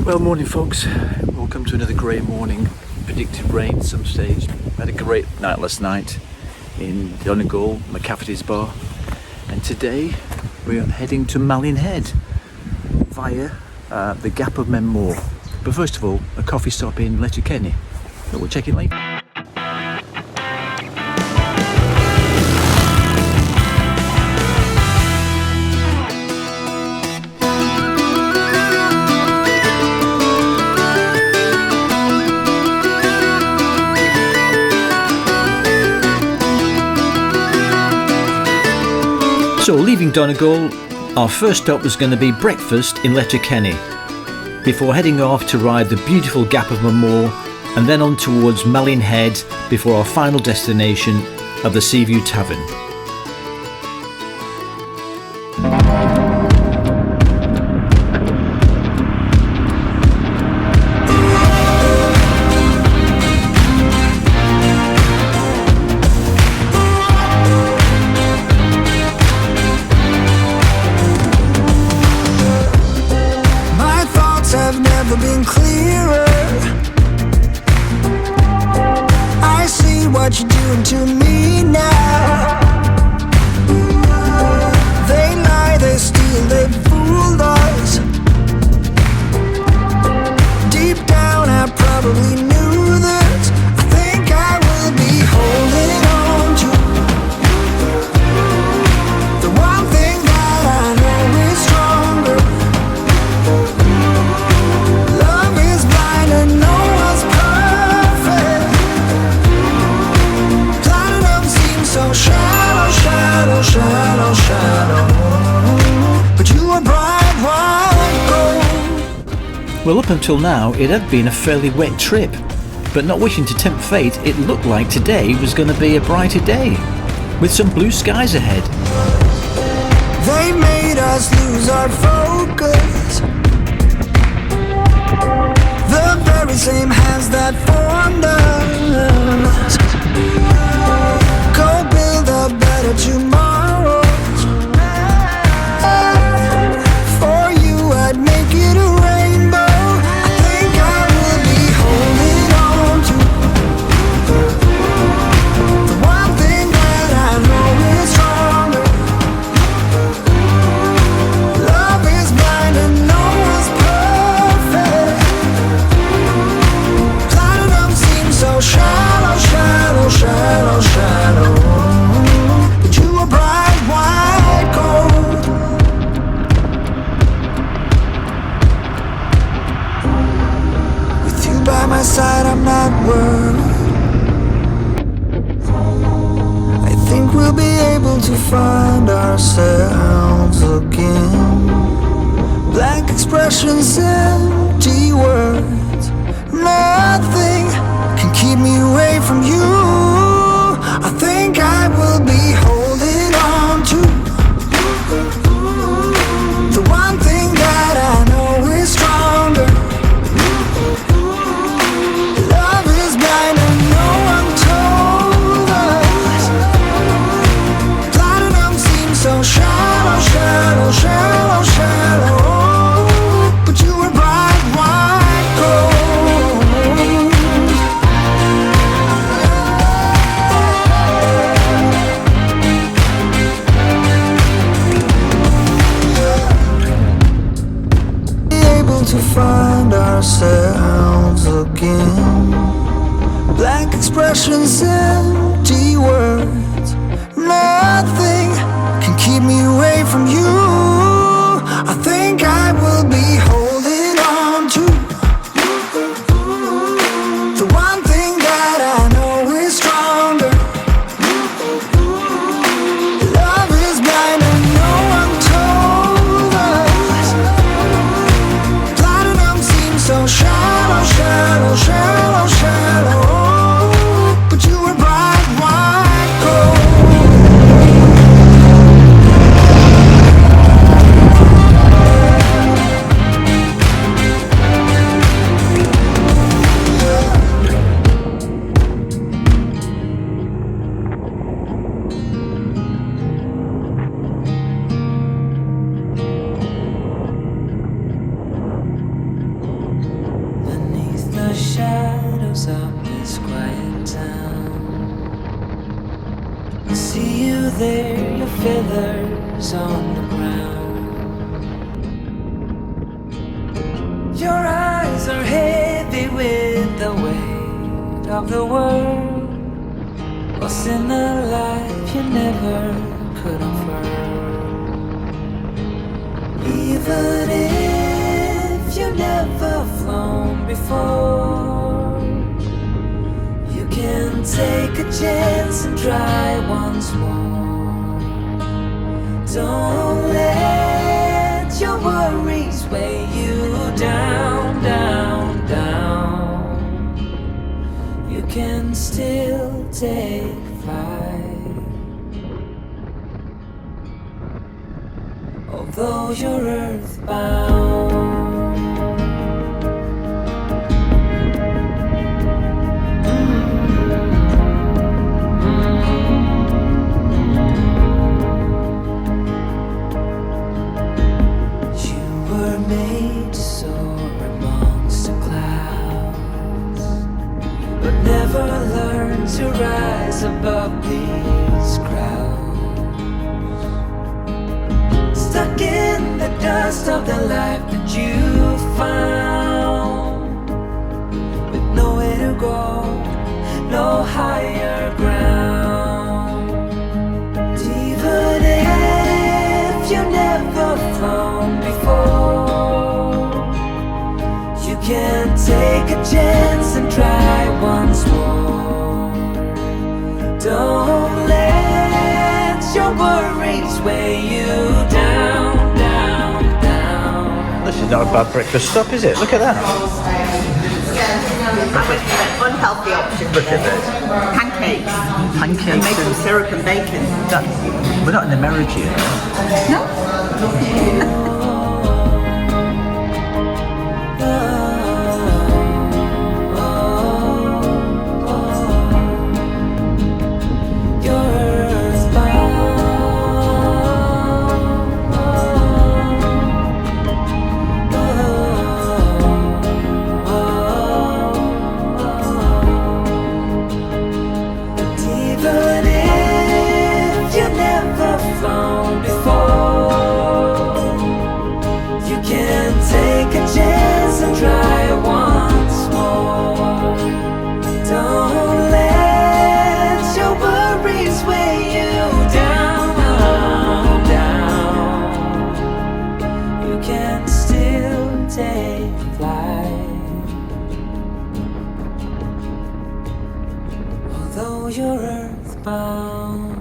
Well, morning folks, welcome to another grey morning. Predicted rain at some stage. Had a great night last night in Donegal, McCafferty's bar, and today we are heading to Malin Head via the Gap of Mamore. But first of all, a coffee stop in Letterkenny that we'll check in later. So leaving Donegal, our first stop was going to be breakfast in Letterkenny, before heading off to ride the beautiful Gap of Mamore and then on towards Malin Head before our final destination of the Seaview Tavern. Have never been clearer. I see what you're doing to me now. They lie, they steal, they fooled us. Deep down I probably knew this. I think I will be holding on to the one thing that I know is stronger. Shadow, but you are bright white gold. Well, up until now it had been a fairly wet trip, but not wishing to tempt fate, it looked like today was going to be a brighter day, with some blue skies ahead. They made us lose our focus. The very same hands that formed us. Go build a better tomorrow. For you I'd make it a rainbow. I think I will be holding on to the one thing that I know is stronger. Love is blind and no one's perfect. Platinum seems so shallow, shallow, shallow, shallow. But you are bright white gold. With you by my side, I'm not worried. I think we'll be able to find ourselves again. Blank expressions, empty words. Nothing can keep me away from you. I think I will be holding on to the one thing that I know is stronger. Love is blind and no one told us. Platinum seems so shallow, shallow, shallow, shallow. But you were bright white gold. Able to find ourselves again. Blank expressions, empty words. Nothing can keep me away from you. I think I will be holding on to the one thing that I know is stronger. Love is blind and no one told us. Platinum seems so shallow, shallow, shallow, shallow. But you were bright white gold. sums up this quiet town. I see you there, your feathers on the ground. Your eyes are heavy with the weight of the world. What's in a life you never could afford? Even if you never flown before, you can take a chance and try once more. Don't let your worries weigh you down, down, down. You can still take flight, although you're earthbound. To rise above these crowds, stuck in the dust of the life that you found, with nowhere to go, no higher ground. Even if you never flown before, you can take a chance and try once more. Don't let your worries weigh you down, down, down. This is not a bad breakfast stop, is it? Look at that. Unhealthy option. Look at this. Pancakes. Pancakes. And maple syrup and bacon. We're not in America yet. No? You're earthbound.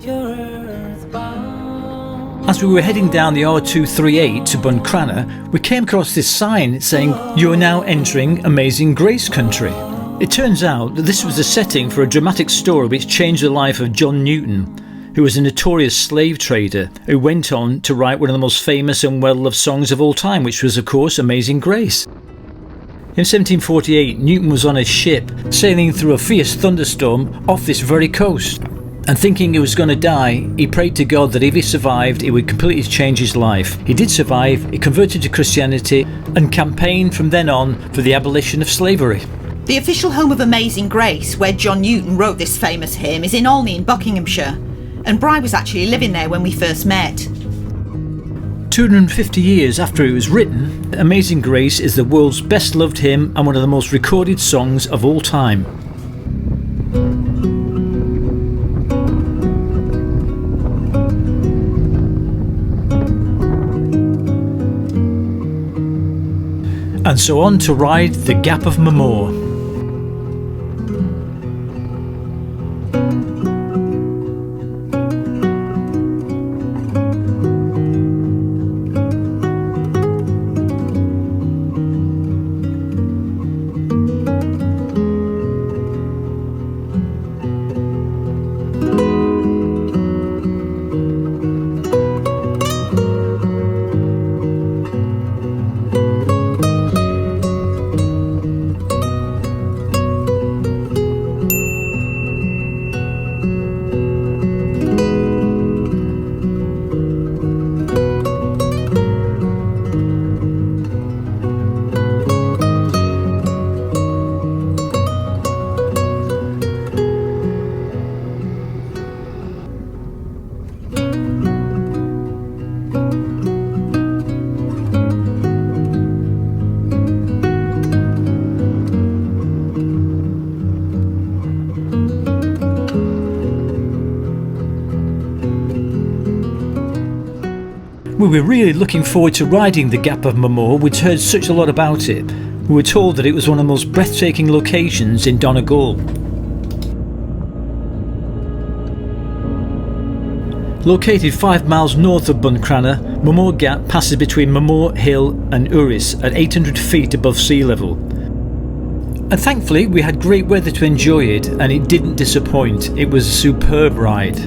You're earthbound. As we were heading down the R238 to Buncrana, we came across this sign saying, "You are now entering Amazing Grace country." It turns out that this was the setting for a dramatic story which changed the life of John Newton, who was a notorious slave trader who went on to write one of the most famous and well-loved songs of all time, which was of course Amazing Grace. In 1748, Newton was on a ship sailing through a fierce thunderstorm off this very coast, and thinking he was going to die, he prayed to God that if he survived, it would completely change his life. He did survive, he converted to Christianity and campaigned from then on for the abolition of slavery. The official home of Amazing Grace, where John Newton wrote this famous hymn, is in Olney in Buckinghamshire. And Bri was actually living there when we first met. 250 years after it was written, Amazing Grace is the world's best loved hymn and one of the most recorded songs of all time. And so on to ride the Gap of Mamore. We were really looking forward to riding the Gap of Mamore. We'd heard such a lot about it. We were told that it was one of the most breathtaking locations in Donegal. Located 5 miles north of Buncrana, Mamore Gap passes between Mamore Hill and Uris at 800 feet above sea level. And thankfully we had great weather to enjoy it, and it didn't disappoint. It was a superb ride.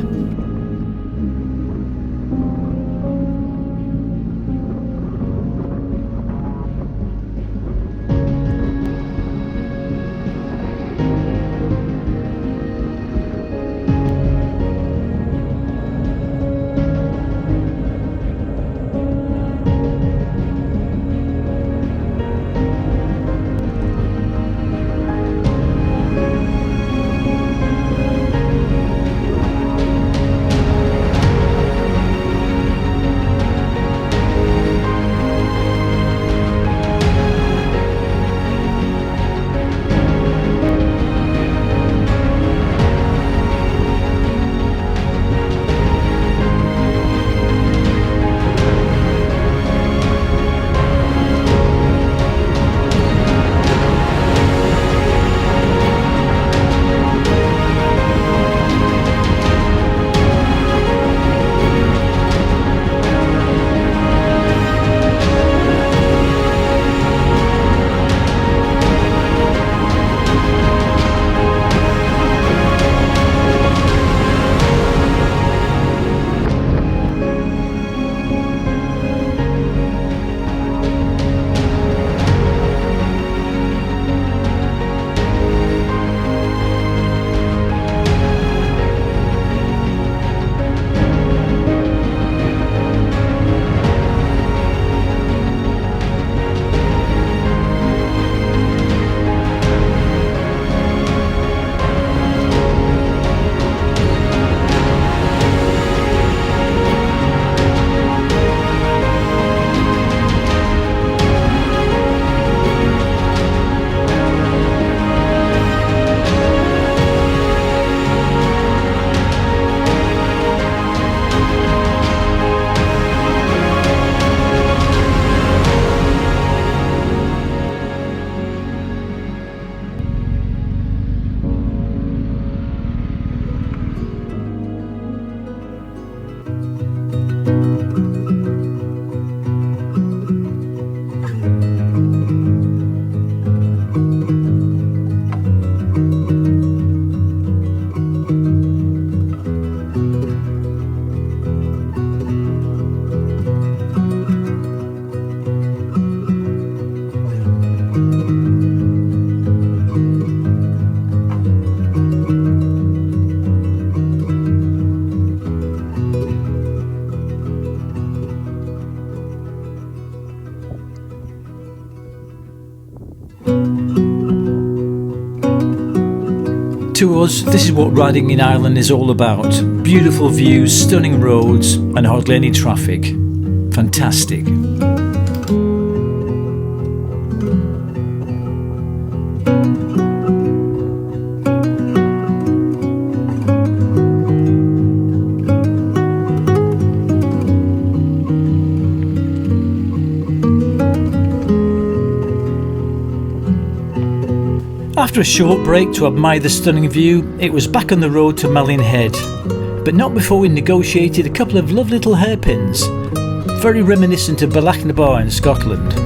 To us, this is what riding in Ireland is all about. Beautiful views, stunning roads, and hardly any traffic. Fantastic. After a short break to admire the stunning view, it was back on the road to Malin Head, but not before we negotiated a couple of lovely little hairpins, very reminiscent of Balachnabar in Scotland.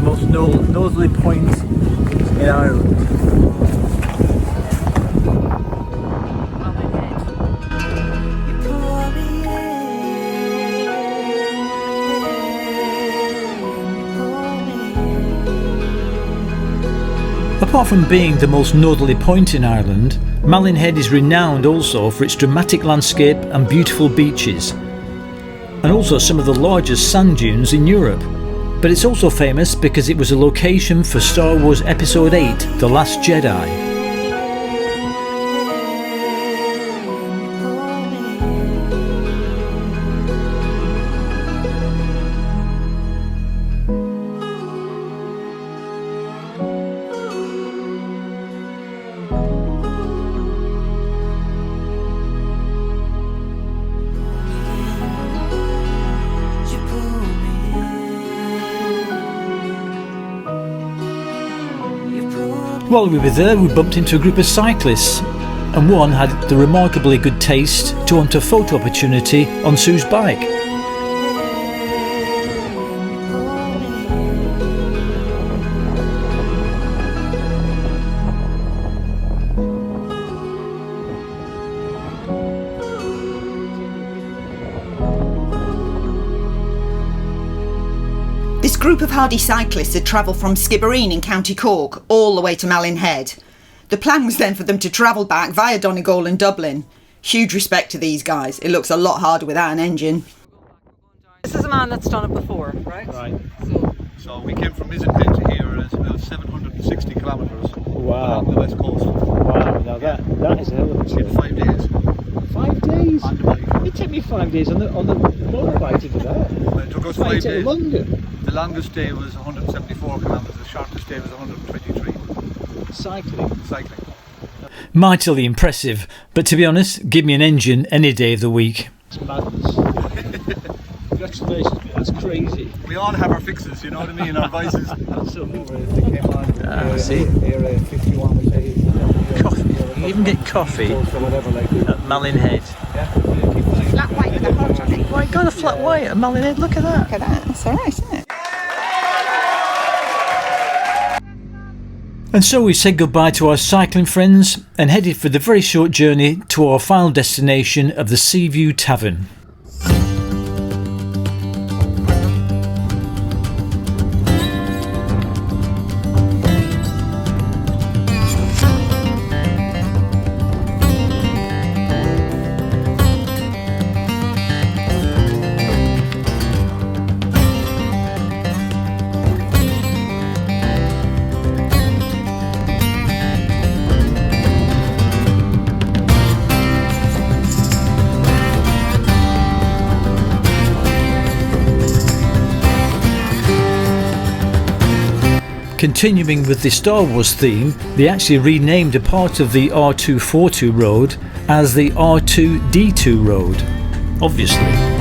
the most northerly point in Ireland. Apart from being the most northerly point in Ireland, Malin Head is renowned also for its dramatic landscape and beautiful beaches, and also some of the largest sand dunes in Europe. But it's also famous because it was a location for Star Wars Episode 8, The Last Jedi. While we were there, we bumped into a group of cyclists, and one had the remarkably good taste to want a photo opportunity on Sue's bike. This group of hardy cyclists had travelled from Skibbereen in County Cork all the way to Malin Head. The plan was then for them to travel back via Donegal and Dublin. Huge respect to these guys. It looks a lot harder without an engine. This is a man that's done it before, right? Right. So we came from Malin Head to here, it's about 760 kilometres along the west coast. Wow, now that is a hell of a trip. 5 days. 5 days? On the bike. It took me 5 days on the motorbike to do that. It took us Might 5 take days. longer. The longest day was 174 kilometres, the shortest day was 123. Cycling. Mightily impressive, but to be honest, give me an engine any day of the week. It's madness. Congratulations, that's crazy. We all have our fixes, you know what I mean, our vices. Absolutely. They came on, see. Area 51 was a Coffee. You even get coffee at Malin Head. Flat white with a heart on it. Oh, I got a flat white at Malin Head, look at that. Look at that, that's alright, isn't it? And so we said goodbye to our cycling friends and headed for the very short journey to our final destination of the Seaview Tavern. Continuing with the Star Wars theme, they actually renamed a part of the R242 road as the R2D2 road, obviously.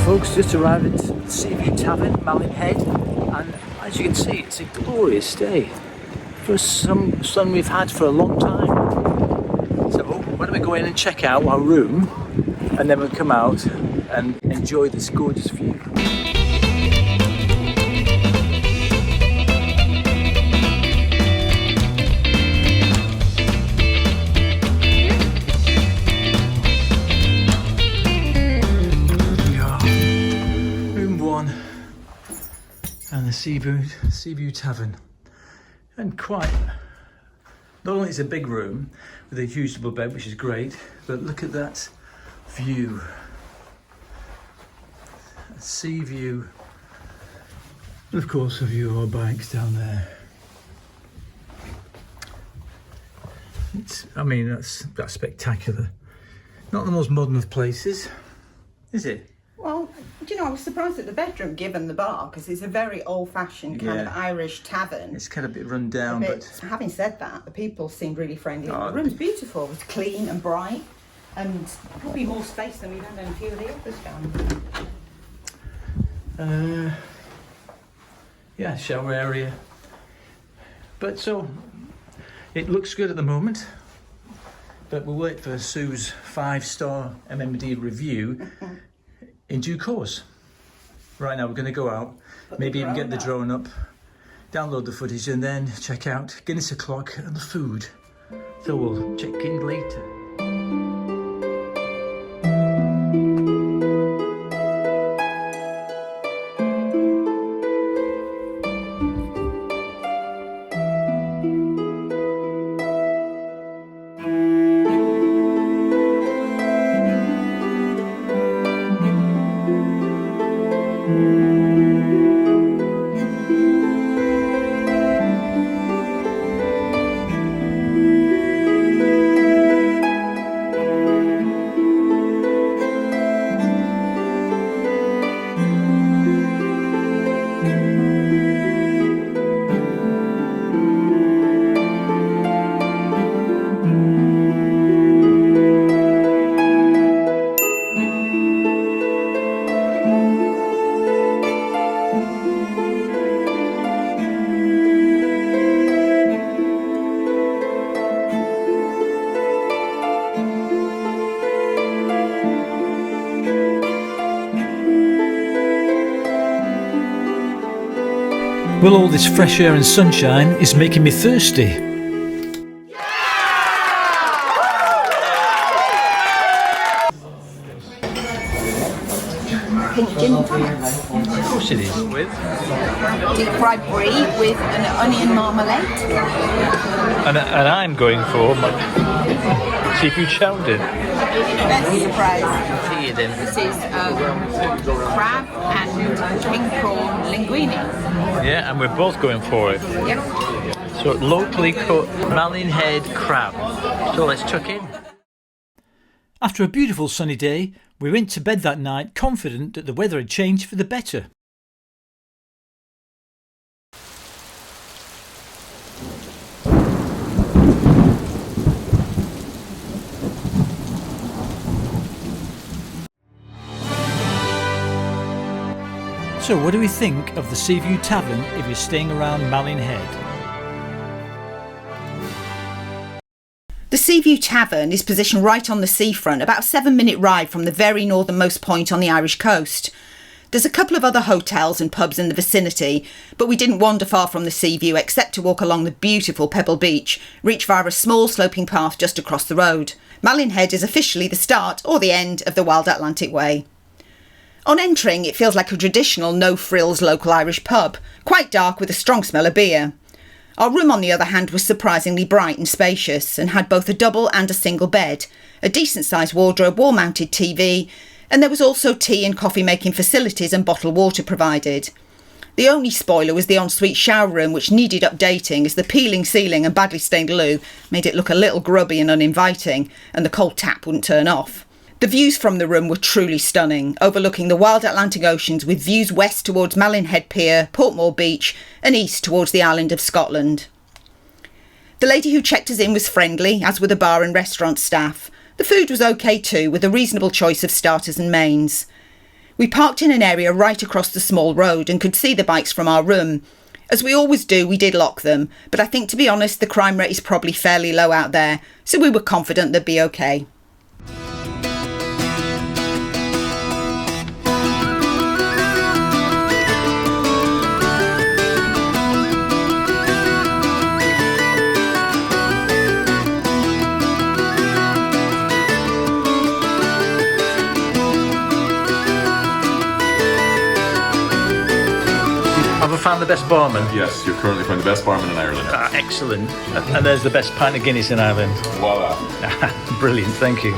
Folks, just arrived at Seaview Tavern, Malin Head, and as you can see, it's a glorious day. First sun we've had for a long time. So why don't we go in and check out our room, and then we'll come out and enjoy this gorgeous view. And the Seaview Tavern. And quite, not only is it a big room with a huge double bed, which is great, but look at that view. A sea view. And of course a view of our bikes down there. I mean, that's spectacular. Not the most modern of places, is it? Well, do you know, I was surprised at the bedroom given the bar, because it's a very old-fashioned kind of Irish tavern. It's kind of a bit run down, but having said that, the people seemed really friendly. Oh, The room's beautiful. It's clean and bright, and probably more space than we've had in a few of the others down. Yeah, shower area. But so it looks good at the moment. But we'll wait for Sue's 5-star MMD review in due course. Right now we're going to go out, maybe even get the drone up, download the footage, and then check out Guinness O'Clock and the food. So we'll check in later. Well, all this fresh air and sunshine is making me thirsty. Pink gin and tonic. Of course it is. With? Deep fried brie with an onion marmalade. And I'm going for seafood chowder. Best surprise. See you then. This is crab and pink prawn linguine. Yeah, and we're both going for it. Yep. So locally cooked Malin Head crab. So let's chuck in. After a beautiful sunny day, we went to bed that night confident that the weather had changed for the better. So what do we think of the Seaview Tavern if you're staying around Malin Head? The Seaview Tavern is positioned right on the seafront, about a 7-minute ride from the very northernmost point on the Irish coast. There's a couple of other hotels and pubs in the vicinity, but we didn't wander far from the sea view except to walk along the beautiful Pebble Beach, reach via a small sloping path just across the road. Malin Head is officially the start or the end of the Wild Atlantic Way. On entering, it feels like a traditional no-frills local Irish pub, quite dark with a strong smell of beer. Our room, on the other hand, was surprisingly bright and spacious and had both a double and a single bed, a decent-sized wardrobe, wall-mounted TV, and there was also tea and coffee-making facilities and bottled water provided. The only spoiler was the ensuite shower room, which needed updating as the peeling ceiling and badly stained loo made it look a little grubby and uninviting, and the cold tap wouldn't turn off. The views from the room were truly stunning, overlooking the wild Atlantic Oceans with views west towards Malin Head Pier, Portmore Beach and east towards the island of Scotland. The lady who checked us in was friendly, as were the bar and restaurant staff. The food was okay too, with a reasonable choice of starters and mains. We parked in an area right across the small road and could see the bikes from our room. As we always do, we did lock them, but I think, to be honest, the crime rate is probably fairly low out there, so we were confident they'd be okay. found the best barman. Yes, you're currently finding the best barman in Ireland. Ah, excellent. And there's the best pint of Guinness in Ireland. Voila. Brilliant, thank you.